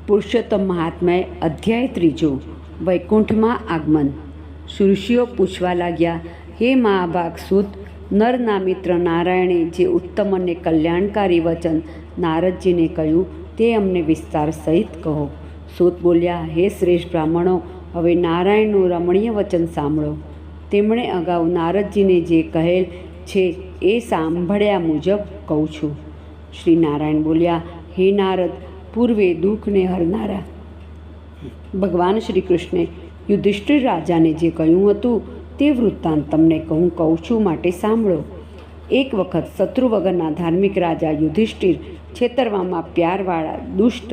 પુરુષોત્તમ મહાત્માએ અધ્યાય 3 વૈકુંઠમાં આગમન. ઋષિઓ પૂછવા લાગ્યા, હે મહાભાગ સૂત, નરના મિત્ર નારાયણે જે ઉત્તમ અને કલ્યાણકારી વચન નારદજીને કહ્યું તે અમને વિસ્તાર સહિત કહો. સૂત બોલ્યા, હે શ્રેષ્ઠ બ્રાહ્મણો, હવે નારાયણનું રમણીય વચન સાંભળો. તેમણે અગાઉ નારદજીને જે કહેલ છે એ સાંભળ્યા મુજબ કહું છું. શ્રી નારાયણ બોલ્યા, હે નારદ, પૂર્વે દુઃખને હરનારા ભગવાન શ્રી કૃષ્ણે યુધિષ્ઠિર રાજાને જે કહ્યું હતું તે વૃત્તાંત તમને કહું છું, માટે સાંભળો. એક વખત શત્રુ વગરના ધાર્મિક રાજા યુધિષ્ઠિર છેતરવામાં પ્યારવાળા દુષ્ટ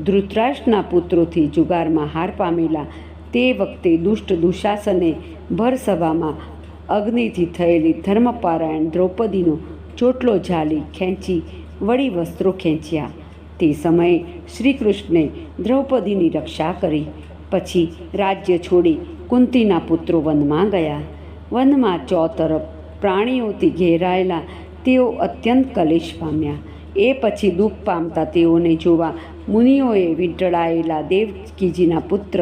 ધૃતરાષ્ટ્રના પુત્રોથી જુગારમાં હાર પામેલા. તે વખતે દુષ્ટ દુશાસને ભર સભામાં અગ્નિથી થયેલી ધર્મપારાયણ દ્રૌપદીનો ચોટલો ઝાલી ખેંચી વળી વસ્ત્રો ખેંચ્યા. તે સમયે શ્રી કૃષ્ણે દ્રૌપદીની રક્ષા કરી. પછી રાજ્ય છોડી કુંતીના પુત્રો વનમાં ગયા. વનમાં ચોતરફ પ્રાણીઓથી ઘેરાયેલા તેઓ અત્યંત કલેશ પામ્યા. એ પછી દુઃખ પામતા તેઓને જોવા મુનિઓએ વીંટળાયેલા દેવકીજીના પુત્ર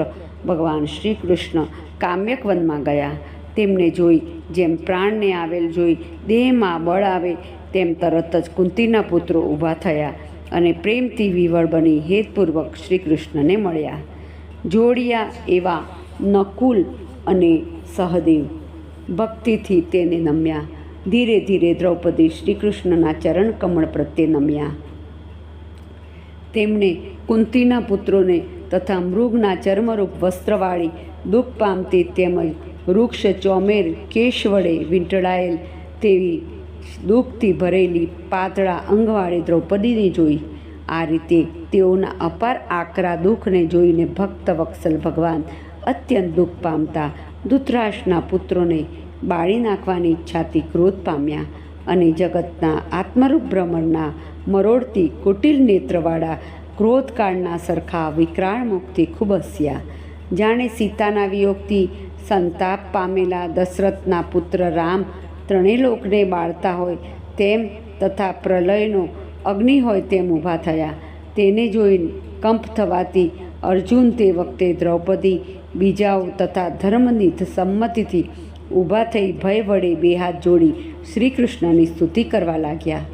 ભગવાન શ્રી કૃષ્ણ કામ્યક વનમાં ગયા. તેમને જોઈ જેમ પ્રાણને આવેલ જોઈ દેહમાં બળ આવે તેમ તરત જ કુંતીના પુત્રો ઊભા થયા અને પ્રેમથી વિવળ બની હેતપૂર્વક શ્રી કૃષ્ણને મળ્યા. જોડિયા એવા નકુલ અને સહદેવ ભક્તિથી તેને નમ્યા. ધીરે ધીરે દ્રૌપદી શ્રી કૃષ્ણના ચરણ કમળ પ્રત્યે નમ્યા. તેમણે કુંતીના પુત્રોને તથા મૃગના ચર્મરૂપ વસ્ત્રવાળી દુઃખ પામતી તેમજ વૃક્ષ ચોમેર કેશ વડે વીંટળાયેલ તેવી દુઃખથી ભરેલી પાતળા અંગવાળી દ્રૌપદીને જોઈ. આ રીતે તેઓના અપાર આકરા દુઃખને જોઈને ભક્ત વત્સલ ભગવાન અત્યંત દુઃખ પામતા ધૃતરાષ્ટ્રના પુત્રોને બાળી નાખવાની ઈચ્છાથી ક્રોધ પામ્યા અને જગતના આત્મરૂપ ભ્રમરના મરોડથી કુટિલ નેત્રવાળા ક્રોધકાળના સરખા વિકરાળ મુખથી ખૂબ હસ્યા. જાણે સીતાના વિયોગથી સંતાપ પામેલા દશરથના પુત્ર રામ ત્રણેય લોકને બાળતા હોય તેમ તથા પ્રલયનો અગ્નિ હોય તેમ ઊભા થયા. તેને જોઈ કંપ થવાથી અર્જુન તે વખતે દ્રૌપદી બીજાઓ તથા ધર્મનિધ સંમતિથી ઊભા થઈ ભય વડે બે હાથ જોડી શ્રી કૃષ્ણની સ્તુતિ કરવા લાગ્યા.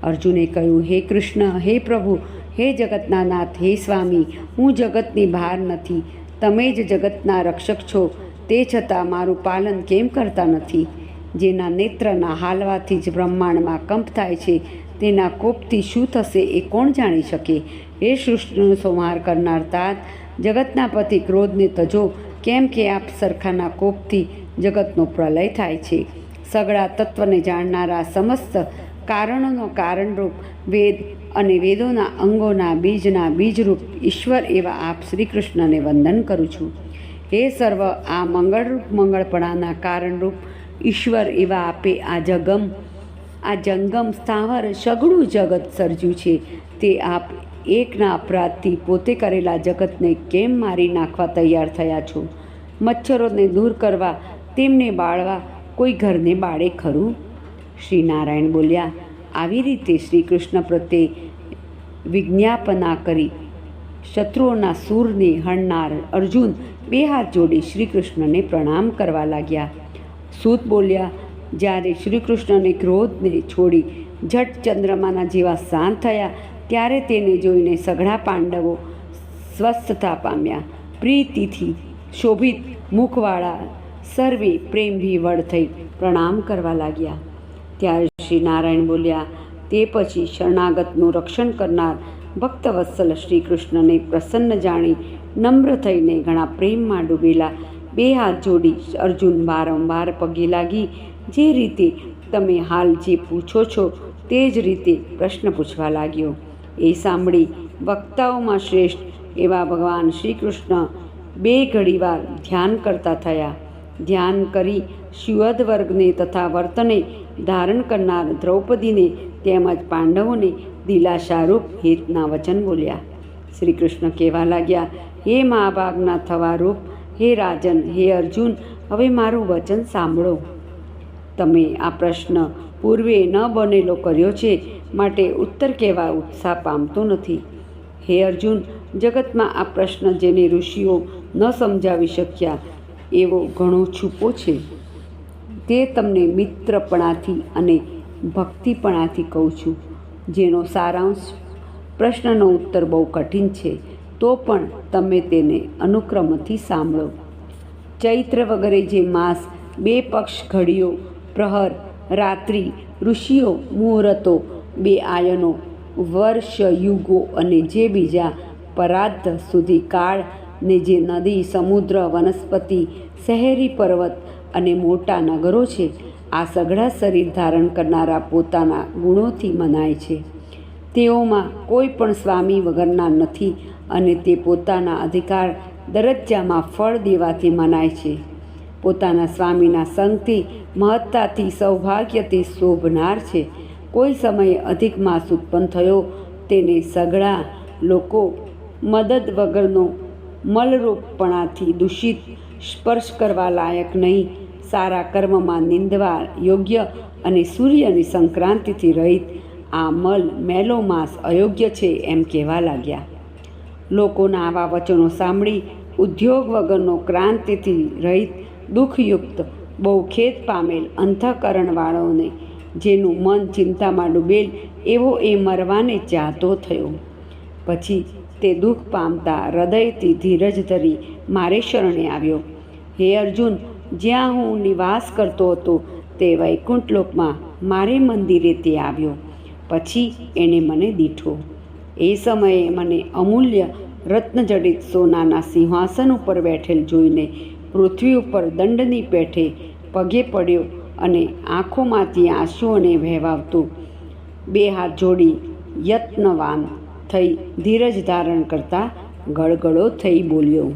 અર્જુને કહ્યું, હે કૃષ્ણ, હે પ્રભુ, હે જગતના નાથ, હે સ્વામી, હું જગતની બહાર નથી. તમે જ જગતના રક્ષક છો, તે છતાં મારું પાલન કેમ કરતા નથી? જેના નેત્રના હાલવાથી જ બ્રહ્માંડમાં કંપ થાય છે તેના કોપથી શું થશે એ કોણ જાણી શકે? હે સૃષ્ટિનો સંહાર કરનાર તાત, જગતના પતિ ક્રોધને તજો, કેમ કે આપ સરખાના કોપથી જગતનો પ્રલય થાય છે. સગળા તત્વને જાણનારા સમસ્ત કારણોનો કારણરૂપ વેદ અને વેદોના અંગોના બીજના બીજરૂપ ઈશ્વર એવા આપ શ્રી કૃષ્ણને વંદન કરું છું. હે સર્વ આ મંગળરૂપ મંગળપણાના કારણરૂપ ઈશ્વર એવા આપે આ જંગમ સ્થાવર સઘળું જગત સર્જ્યું છે. તે આપ એકના અપરાધથી પોતે કરેલા જગતને કેમ મારી નાખવા તૈયાર થયા છો? મચ્છરોને દૂર કરવા, તેમને બાળવા કોઈ ઘરને બાળે ખરું? શ્રી નારાયણ બોલ્યા, આવી રીતે શ્રી કૃષ્ણ પ્રત્યે વિજ્ઞાપના કરી શત્રુઓના સૂરને હણનાર અર્જુન બે હાથ જોડી શ્રી કૃષ્ણને પ્રણામ કરવા લાગ્યા. સૂત બોલ્યા, જ્યારે શ્રી કૃષ્ણને ક્રોધને છોડી ઝટ ચંદ્રમાના જેવા શાંત થયા ત્યારે તેને જોઈને સઘળા પાંડવો સ્વસ્થતા પામ્યા. પ્રીતિથી શોભિત મુખવાળા સર્વે પ્રેમ વિવળ થઈ પ્રણામ કરવા લાગ્યા. ત્યારે શ્રી નારાયણ બોલ્યા, તે પછી શરણાગતનું રક્ષણ કરનાર ભક્તવત્સલ શ્રી કૃષ્ણને પ્રસન્ન જાણી નમ્ર થઈને ઘણા પ્રેમમાં ડૂબેલા બે હાથ જોડી અર્જુન વારંવાર પગે લાગી, જે રીતે તમે હાલ જે પૂછો છો તે જ રીતે પ્રશ્ન પૂછવા લાગ્યો. એ સાંભળી વક્તાઓમાં શ્રેષ્ઠ એવા ભગવાન શ્રી કૃષ્ણ બે ઘડીવાર ધ્યાન કરતા થયા. ધ્યાન કરી સુયદ વર્ગને તથા વર્તને ધારણ કરનાર દ્રૌપદીને તેમજ પાંડવોને દિલાશારૂપ હિતના વચન બોલ્યા. શ્રી કૃષ્ણ કહેવા લાગ્યા, હે મહાભાગના થવા રૂપ, હે રાજન, હે અર્જુન, હવે મારું વચન સાંભળો. તમે આ પ્રશ્ન પૂર્વે ન બનેલો કર્યો છે, માટે ઉત્તર કહેવા ઉત્સાહ પામતો નથી. હે અર્જુન, જગતમાં આ પ્રશ્ન જેને ઋષિઓ ન સમજાવી શક્યા એવો ઘણો છૂપો છે. તે તમને મિત્રપણાથી અને ભક્તિપણાથી કહું છું, જેનો સારાંશ પ્રશ્નનો ઉત્તર બહુ કઠિન છે, તો પણ તમે તેને અનુક્રમથી સાંભળો. ચૈત્ર વગેરે જે માસ, 2 પક્ષ, ઘડીઓ, પ્રહર, રાત્રિ, ઋષિઓ, મુહૂર્તો, 2 આયનો, વર્ષ, યુગો અને જે બીજા પરાર્ધ સુધી કાળ ને જે નદી, સમુદ્ર, વનસ્પતિ, શહેરી, પર્વત અને મોટા નગરો છે, આ સઘળા શરીર ધારણ કરનારા પોતાના ગુણોથી મનાય છે. તેઓમાં કોઈ પણ સ્વામી વગરના નથી અને તે પોતાના અધિકાર દરજ્જામાં ફળ દેવાથી મનાય છે. પોતાના સ્વામીના સંગથી, મહત્તાથી, સૌભાગ્યથી શોભનાર છે. કોઈ સમયે અધિક માસ ઉત્પન્ન થયો, તેને સઘળા લોકો મદદ વગરનો મલરૂપપણાથી દૂષિત, સ્પર્શ કરવા લાયક નહીં, સારા કર્મમાં નિંદવા યોગ્ય અને સૂર્યની સંક્રાંતિથી રહિત આ મેલો માસ અયોગ્ય છે એમ કહેવા લાગ્યા. લોકોના આવા વચનો સાંભળી ઉદ્યોગ વગરનો, ક્રાંતિથી રહિત, દુઃખયુક્ત, બહુ ખેદ પામેલ અંતઃકરણવાળોને, જેનું મન ચિંતામાં ડૂબેલ, એવો એ મરવાને ચાહતો થયો. પછી તે દુઃખ પામતા હૃદયથી ધીરજ ધરી મારે શરણે આવ્યો. હે અર્જુન, જ્યાં હું નિવાસ કરતો હતો તે વૈકુંઠલોકમાં મારે મંદિરે તે આવ્યો. પછી એણે મને દીઠો. એ સમયે મને અમૂલ્ય રત્નજડિત સોનાના સિંહાસન ઉપર બેઠેલ જોઈને પૃથ્વી ઉપર દંડની પેઠે પગે પડ્યો અને આંખોમાંથી આંસુઓને વહેવાવતું 2 હાથ જોડી યત્નવાન થઈ ધીરજ ધારણ કરતા ગળગળો થઈ બોલ્યો.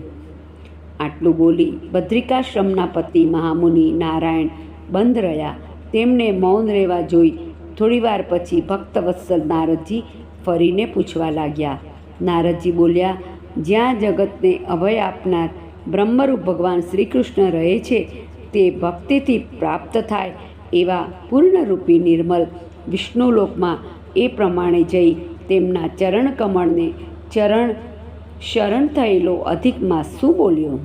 આટલું બોલી બદ્રિકાશ્રમના પતિ મહામુનિ નારાયણ બંધ રહ્યા. તેમને મૌન રહેવા જોઈ થોડીવાર પછી ભક્તવત્સલ નારદજી ફરીને પૂછવા લાગ્યા. નારદજી બોલ્યા, જ્યાં જગતને અભય આપનાર બ્રહ્મરૂપ ભગવાન શ્રી કૃષ્ણ રહે છે, તે ભક્તિથી પ્રાપ્ત થાય એવા પૂર્ણરૂપી નિર્મલ વિષ્ણુલોકમાં એ પ્રમાણે જઈ તેમના ચરણકમળને શરણ થયેલો અધિક માસ શું બોલ્યો?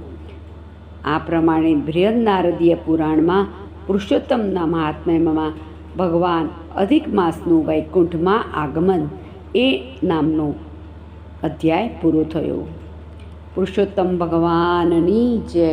આ પ્રમાણે બૃહદ નારદીય પુરાણમાં પુરુષોત્તમના મહાત્મ્યમાં ભગવાન અધિક માસનું વૈકુંઠમાં આગમન એ નામનો અધ્યાય પૂરો થયો. પુરુષોત્તમ ભગવાનની જય.